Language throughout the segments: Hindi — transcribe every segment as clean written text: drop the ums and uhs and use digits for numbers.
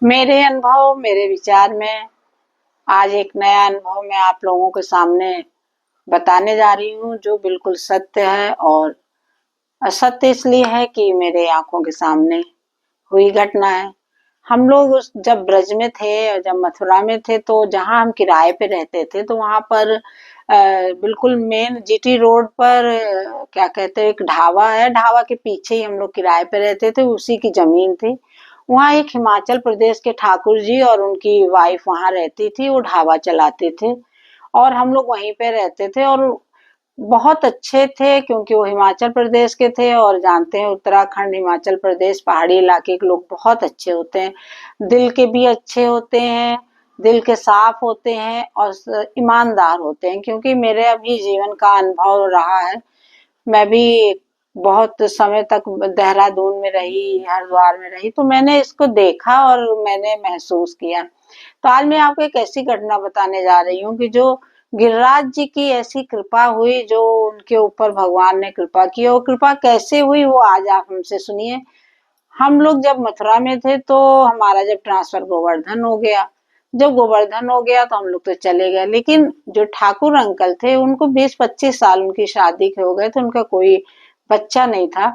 मेरे अनुभव, मेरे विचार में आज एक नया अनुभव मैं आप लोगों के सामने बताने जा रही हूँ जो बिल्कुल सत्य है। और असत्य इसलिए है कि मेरे आंखों के सामने हुई घटना है। हम लोग उस जब ब्रज में थे और जब मथुरा में थे तो जहाँ हम किराए पे रहते थे तो वहां पर बिल्कुल मेन जीटी रोड पर क्या कहते हैं, एक ढाबा है। ढाबा के पीछे ही हम लोग किराए पे रहते थे, उसी की जमीन थी। वहाँ एक हिमाचल प्रदेश के ठाकुर जी और उनकी वाइफ वहाँ रहती थी, वो ढाबा चलाते थे और हम लोग वहीं पे रहते थे। और बहुत अच्छे थे क्योंकि वो हिमाचल प्रदेश के थे और जानते हैं उत्तराखंड हिमाचल प्रदेश पहाड़ी इलाके के लोग बहुत अच्छे होते हैं, दिल के भी अच्छे होते हैं, दिल के साफ होते हैं और ईमानदार होते हैं। क्योंकि मेरे अभी जीवन का अनुभव रहा है, मैं भी बहुत समय तक देहरादून में रही, हरिद्वार में रही, तो मैंने इसको देखा और मैंने महसूस किया। तो आज मैं आपको एक ऐसी घटना बताने जा रही हूँ कि जो गिरिराज जी की ऐसी कृपा हुई, जो उनके ऊपर भगवान ने कृपा की। और कृपा कैसे हुई वो आज आप हमसे सुनिए। हम लोग जब मथुरा में थे तो हमारा जब ट्रांसफर गोवर्धन हो गया, जब गोवर्धन हो गया तो हम लोग तो चले गए। लेकिन जो ठाकुर अंकल थे उनको 20-25 साल उनकी शादी के हो गए थे, उनका कोई बच्चा नहीं था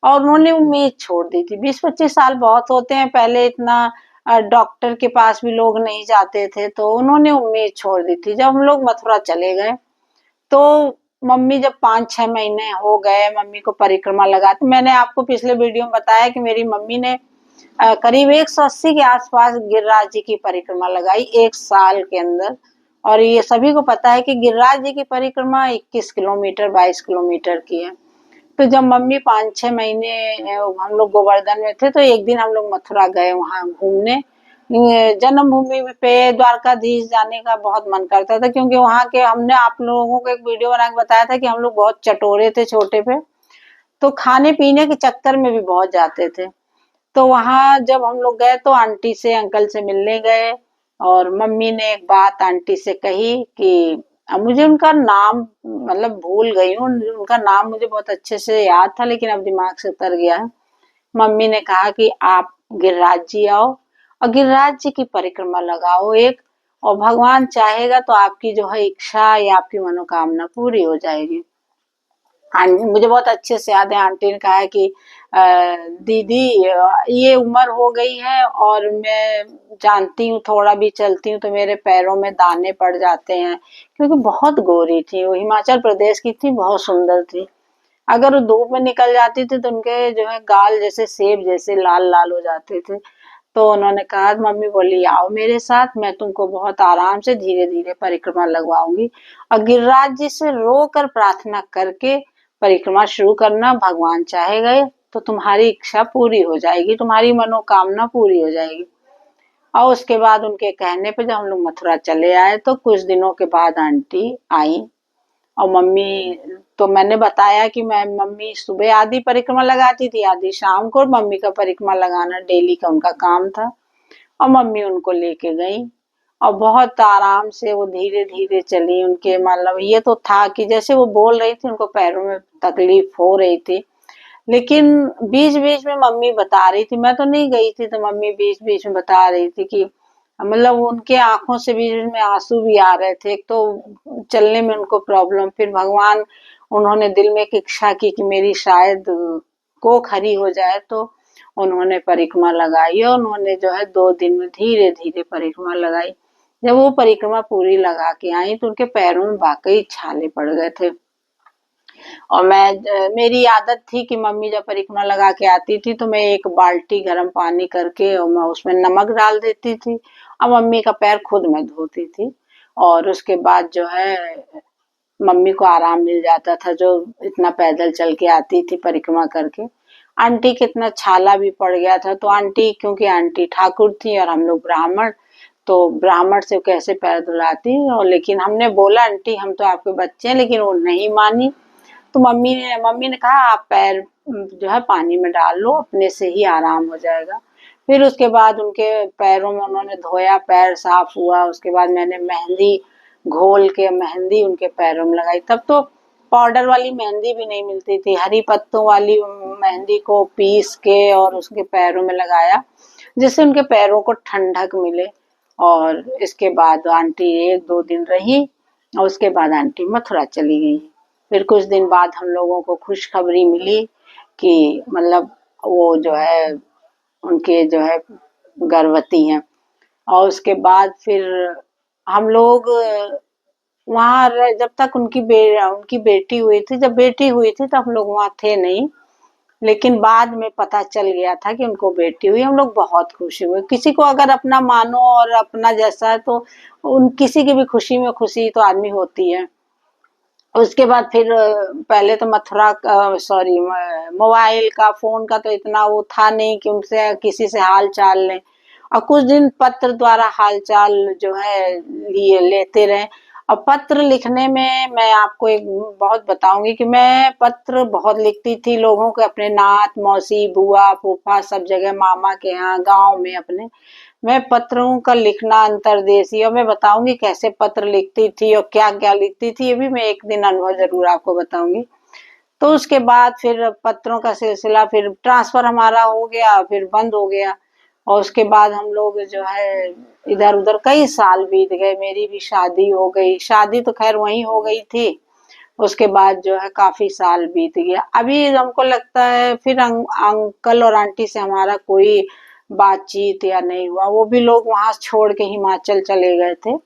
और उन्होंने उम्मीद छोड़ दी थी। 20-25 साल बहुत होते हैं, पहले इतना डॉक्टर के पास भी लोग नहीं जाते थे, तो उन्होंने उम्मीद छोड़ दी थी। जब हम लोग मथुरा चले गए तो मम्मी जब 5-6 महीने हो गए, मम्मी को परिक्रमा लगाते, मैंने आपको पिछले वीडियो में बताया कि मेरी मम्मी ने करीब 180 के आसपास गिरिराज जी की परिक्रमा लगाई एक साल के अंदर। और ये सभी को पता है कि गिरिराज जी की परिक्रमा 21 किलोमीटर 22 किलोमीटर की है। तो जब मम्मी 5-6 महीने हम लोग गोवर्धन में थे तो एक दिन हम लोग मथुरा गए वहां घूमने। जन्मभूमि पे द्वारकाधीश जाने का बहुत मन करता था क्योंकि वहां के, हमने आप लोगों को एक वीडियो बना के बताया था कि हम लोग बहुत चटोरे थे छोटे पे, तो खाने पीने के चक्कर में भी बहुत जाते थे। तो वहां जब हम लोग गए तो आंटी से अंकल से मिलने गए और मम्मी ने एक बात आंटी से कही कि अब मुझे उनका नाम मतलब भूल गई हूँ, उनका नाम मुझे बहुत अच्छे से याद था लेकिन अब दिमाग से उतर गया है। मम्मी ने कहा कि आप गिरिराज जी आओ और गिरिराज जी की परिक्रमा लगाओ एक, और भगवान चाहेगा तो आपकी जो है इच्छा या आपकी मनोकामना पूरी हो जाएगी। मुझे बहुत अच्छे से याद है, आंटी ने कहा है कि दीदी ये उम्र हो गई है और मैं जानती हूँ थोड़ा भी चलती हूँ तो मेरे पैरों में दाने पड़ जाते हैं। क्योंकि बहुत गोरी थी, वो हिमाचल प्रदेश की थी, बहुत सुंदर थी। अगर वो धूप में निकल जाती थी तो उनके जो है गाल जैसे सेब जैसे लाल लाल हो जाते थे। तो उन्होंने कहा, मम्मी बोली आओ मेरे साथ, मैं तुमको बहुत आराम से धीरे धीरे परिक्रमा लगवाऊंगी और गिरिराज जी से रो कर प्रार्थना करके परिक्रमा शुरू करना, भगवान चाहेगा तो तुम्हारी इच्छा पूरी हो जाएगी, तुम्हारी मनोकामना पूरी हो जाएगी। और उसके बाद उनके कहने पे जब हम लोग मथुरा चले आए तो कुछ दिनों के बाद आंटी आई और मम्मी, तो मैंने बताया कि मैं मम्मी सुबह आधी परिक्रमा लगाती थी आधी शाम को, और मम्मी का परिक्रमा लगाना डेली का उनका काम था। और मम्मी उनको लेके गई और बहुत आराम से वो धीरे धीरे चली। उनके मतलब ये तो था कि जैसे वो बोल रही थी उनको पैरों में तकलीफ हो रही थी, लेकिन बीच बीच में मम्मी बता रही थी, मैं तो नहीं गई थी तो मम्मी बीच बीच में बता रही थी कि मतलब उनके आंखों से बीच बीच में आंसू भी आ रहे थे। एक तो चलने में उनको प्रॉब्लम, फिर भगवान, उन्होंने दिल में एक इच्छा की कि मेरी शायद कोख हरी हो जाए, तो उन्होंने परिक्रमा लगाई और उन्होंने जो है 2 दिन में धीरे धीरे परिक्रमा लगाई। जब वो परिक्रमा पूरी लगा के आई तो उनके पैरों में वाकई छाले पड़ गए थे। और मेरी आदत थी कि मम्मी जब परिक्रमा लगा के आती थी तो मैं एक बाल्टी गर्म पानी करके और मैं उसमें नमक डाल देती थी और मम्मी का पैर खुद मैं धोती थी। और उसके बाद जो है मम्मी को आराम मिल जाता था, जो इतना पैदल चल के आती थी परिक्रमा करके। आंटी के इतना छाला भी पड़ गया था तो आंटी, क्योंकि आंटी ठाकुर थी और हम लोग ब्राह्मण, तो ब्राह्मण से कैसे पैर धुलाती। और लेकिन हमने बोला आंटी हम तो आपके बच्चे हैं, लेकिन वो नहीं मानी। तो मम्मी ने कहा आप पैर जो है पानी में डाल लो, अपने से ही आराम हो जाएगा। फिर उसके बाद उनके पैरों में उन्होंने धोया, पैर साफ हुआ। उसके बाद मैंने मेहंदी घोल के मेहंदी उनके पैरों में लगाई। तब तो पाउडर वाली मेहंदी भी नहीं मिलती थी, हरी पत्तों वाली मेहंदी को पीस के और उसके पैरों में लगाया। जिससे उनके पैरों को ठंडक मिले। और इसके बाद आंटी 1-2 दिन रही और उसके बाद आंटी मथुरा चली गई। फिर कुछ दिन बाद हम लोगों को खुशखबरी मिली कि मतलब वो जो है उनके जो है गर्भवती हैं। और उसके बाद फिर हम लोग वहाँ जब तक उनकी बेटी हुई थी, जब बेटी हुई थी तो हम लोग वहाँ थे नहीं, लेकिन बाद में पता चल गया था कि उनको बेटी हुई। हम लोग बहुत खुश हुए। किसी को अगर अपना मानो और अपना जैसा है तो उन किसी की भी खुशी में खुशी तो आदमी होती है। उसके बाद फिर पहले तो मथुरा सॉरी मोबाइल का फोन का तो इतना वो था नहीं कि उनसे किसी से हाल चाल लें, और कुछ दिन पत्र द्वारा हाल चाल जो है लिए लेते रहे। और पत्र लिखने में मैं आपको एक बहुत बताऊंगी कि मैं पत्र बहुत लिखती थी लोगों के, अपने नात मौसी बुआ फूफा सब जगह, मामा के यहाँ गांव में अपने। मैं पत्रों का लिखना अंतर्देशीय, और मैं बताऊंगी कैसे पत्र लिखती थी और क्या क्या लिखती थी, ये भी मैं एक दिन अनुभव जरूर आपको बताऊंगी। तो उसके बाद फिर पत्रों का सिलसिला, फिर ट्रांसफर हमारा हो गया, फिर बंद हो गया। और उसके बाद हम लोग जो है इधर उधर कई साल बीत गए। मेरी भी शादी हो गई, शादी तो खैर वहीं हो गई थी। उसके बाद जो है काफी साल बीत गया। अभी हमको लगता है फिर अंकल और आंटी से हमारा कोई बातचीत या नहीं हुआ। वो भी लोग वहां छोड़ के हिमाचल चले गए थे।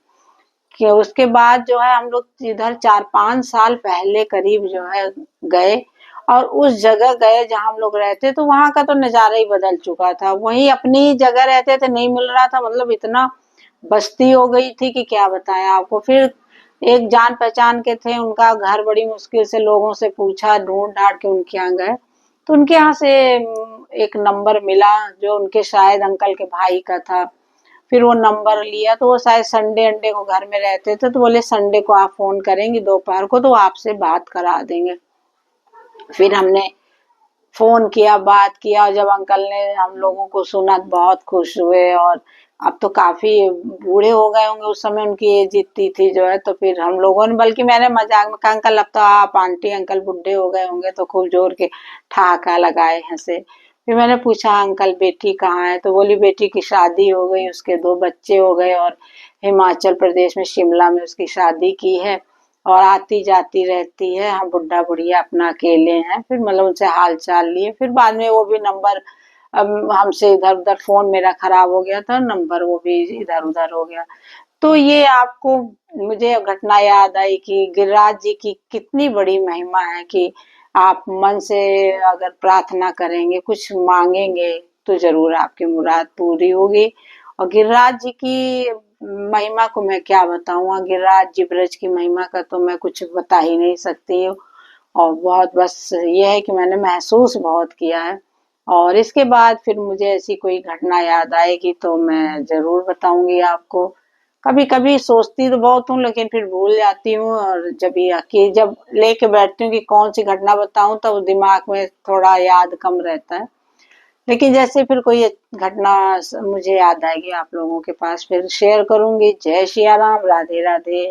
कि उसके बाद जो है हम लोग इधर 4-5 साल पहले करीब जो है गए, और उस जगह गए जहाँ हम लोग रहते, तो वहां का तो नजारा ही बदल चुका था। वहीं अपनी जगह रहते थे, नहीं मिल रहा था, मतलब इतना बस्ती हो गई थी कि क्या बताएं आपको। फिर एक जान पहचान के थे, उनका घर बड़ी मुश्किल से लोगों से पूछा, ढूंढ ढांड के उनके यहाँ गए, तो उनके यहाँ से एक नंबर मिला जो उनके शायद अंकल के भाई का था। फिर वो नंबर लिया, तो वो शायद संडे अंडे को घर में रहते थे, तो बोले संडे को आप फोन करेंगी दोपहर को तो आपसे बात करा देंगे। फिर हमने फोन किया, बात किया, और जब अंकल ने हम लोगों को सुना तो बहुत खुश हुए। और अब तो काफी बूढ़े हो गए होंगे, उस समय उनकी एज इतनी थी जो है। तो फिर हम लोगों ने, बल्कि मैंने मजाक में कहा अंकल अब तो आप आंटी अंकल बुढ़े हो गए होंगे, तो खूब जोर के ठहाका लगाए, हंसे। फिर मैंने पूछा अंकल बेटी कहाँ है, तो बोली बेटी की शादी हो गई, उसके 2 बच्चे हो गए, और हिमाचल प्रदेश में शिमला में उसकी शादी की है, और आती जाती रहती है। हम बुढ़ा बुढ़िया अपना अकेले हैं। फिर मतलब उनसे हाल चाल लिए। फिर बाद में वो भी नंबर, अब हमसे इधर उधर, फोन मेरा खराब हो गया था, नंबर वो भी इधर उधर हो गया। तो ये आपको मुझे घटना याद आई कि गिरिराज जी की कितनी बड़ी महिमा है कि आप मन से अगर प्रार्थना करेंगे, कुछ मांगेंगे, तो जरूर आपकी मुराद पूरी होगी। और गिरिराज जी की महिमा को मैं क्या बताऊँ, गिरिराज जी ब्रज की महिमा का तो मैं कुछ बता ही नहीं सकती हूँ। और बहुत बस ये है कि मैंने महसूस बहुत किया है। और इसके बाद फिर मुझे ऐसी कोई घटना याद आएगी तो मैं जरूर बताऊंगी आपको। कभी कभी सोचती तो बहुत हूँ लेकिन फिर भूल जाती हूँ, और जब लेके बैठती हूँ कि कौन सी घटना बताऊं तो दिमाग में थोड़ा याद कम रहता है। लेकिन जैसे फिर कोई घटना मुझे याद आएगी आप लोगों के पास फिर शेयर करूंगी। जय सिया राम, राधे राधे।